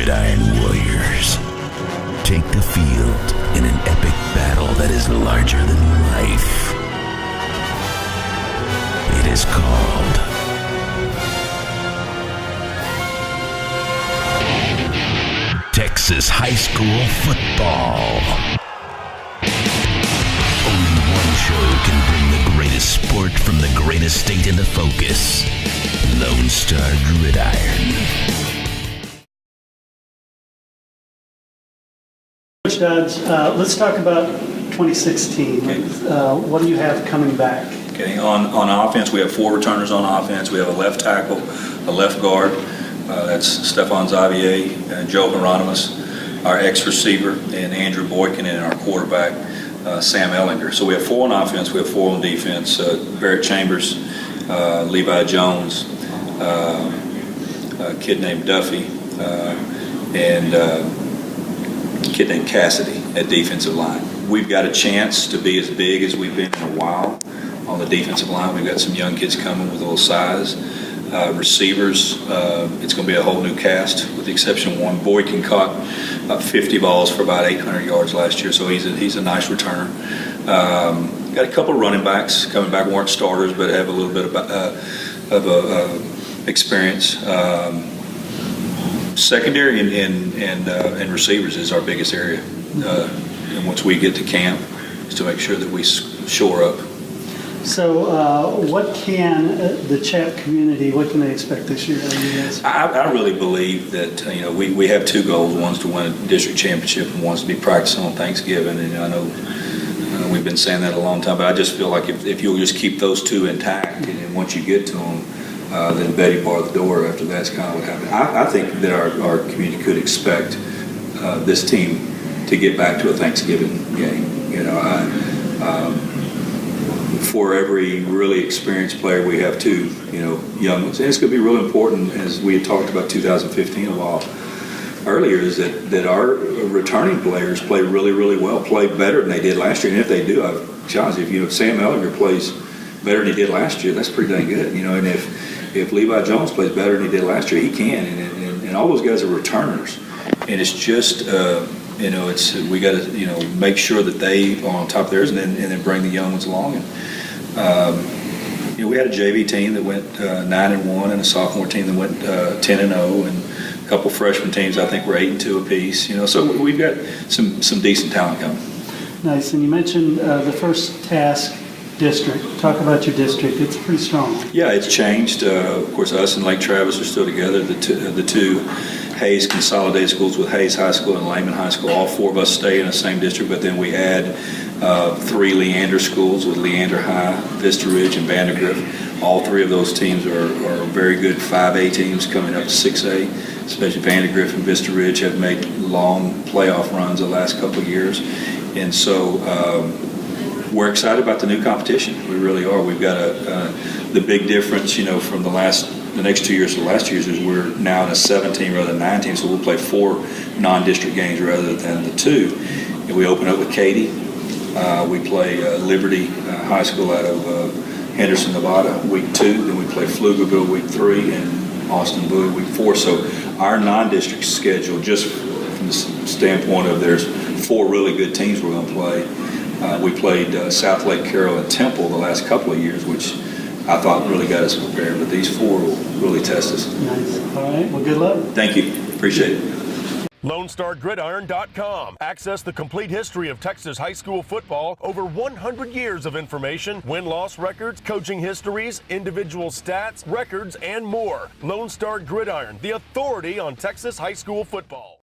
Gridiron Warriors take the field in an epic battle that is larger than life. It is called Texas High School Football. Only one show can bring the greatest sport from the greatest state into focus. Lone Star Gridiron. Coach Dodge, let's talk about 2016. Okay. What do you have coming back? Okay, on offense, we have 4 returners on offense. We have a left tackle, a left guard, that's Stefan Xavier, Joe Hieronymus, our ex-receiver, and Andrew Boykin, and our quarterback, Sam Ellinger. So we have 4 on offense, we have 4 on defense. Barrett Chambers, Levi Jones, a kid named Duffy, and a kid named Cassidy at defensive line. We've got a chance to be as big as we've been in a while on the defensive line. We've got some young kids coming with a little size. Receivers, it's going to be a whole new cast with the exception of one. Boykin caught 50 balls for about 800 yards last year, so he's a nice returner. Got a couple of running backs coming back, weren't starters, but have a little bit of experience. Secondary and receivers is our biggest area. And once we get to camp, is to make sure that we shore up. So what can the Chap community, what can they expect this year? I really believe that we have 2 goals. One's to win a district championship and one's to be practicing on Thanksgiving. And I know we've been saying that a long time, but I just feel like if you'll just keep those 2 intact, and once you get to them, then Betty barred the door after that's kind of what happened. I think that our community could expect this team to get back to a Thanksgiving game. For every really experienced player, we have 2, young ones. And it's going to be real important, as we had talked about 2015 a while earlier, is that our returning players play really, really well, play better than they did last year. And if they do, I've challenged you, if Sam Ellinger plays better than he did last year, that's pretty dang good. And if Levi Jones plays better than he did last year, he can. And all those guys are returners. And it's just, we got to, make sure that they are on top of theirs, and then bring the young ones along. And we had a JV team that went 9-1, and a sophomore team that went 10-0, and a couple freshman teams I think were 8-2 apiece. So we've got some decent talent coming. Nice. And you mentioned the first task district. Talk about your district. It's pretty strong. Yeah, it's changed. Of course, us and Lake Travis are still together. The two Hayes consolidated schools with Hayes High School and Lehman High School. All 4 of us stay in the same district, but then we add 3 Leander schools with Leander High, Vista Ridge, and Vandergrift. All 3 of those teams are very good 5A teams coming up to 6A, especially Vandergrift and Vista Ridge have made long playoff runs the last couple of years. And so we're excited about the new competition. We really are. We've got the big difference, from the next 2 years to the last 2 years is we're now in a 7-team rather than 9-team, so we'll play 4 non-district games rather than the 2. And we open up with Katy. We play Liberty High School out of Henderson, Nevada, week 2. Then we play Pflugerville week 3 and Austin Bowie week 4. So our non-district schedule, just from the standpoint of there's 4 really good teams we're going to play. We played South Lake Carroll and Temple the last couple of years, which I thought really got us prepared. But these 4 will really test us. Nice. All right. Well, good luck. Thank you. Appreciate it. LoneStarGridiron.com. Access the complete history of Texas high school football, over 100 years of information, win-loss records, coaching histories, individual stats, records, and more. Lone Star Gridiron, the authority on Texas high school football.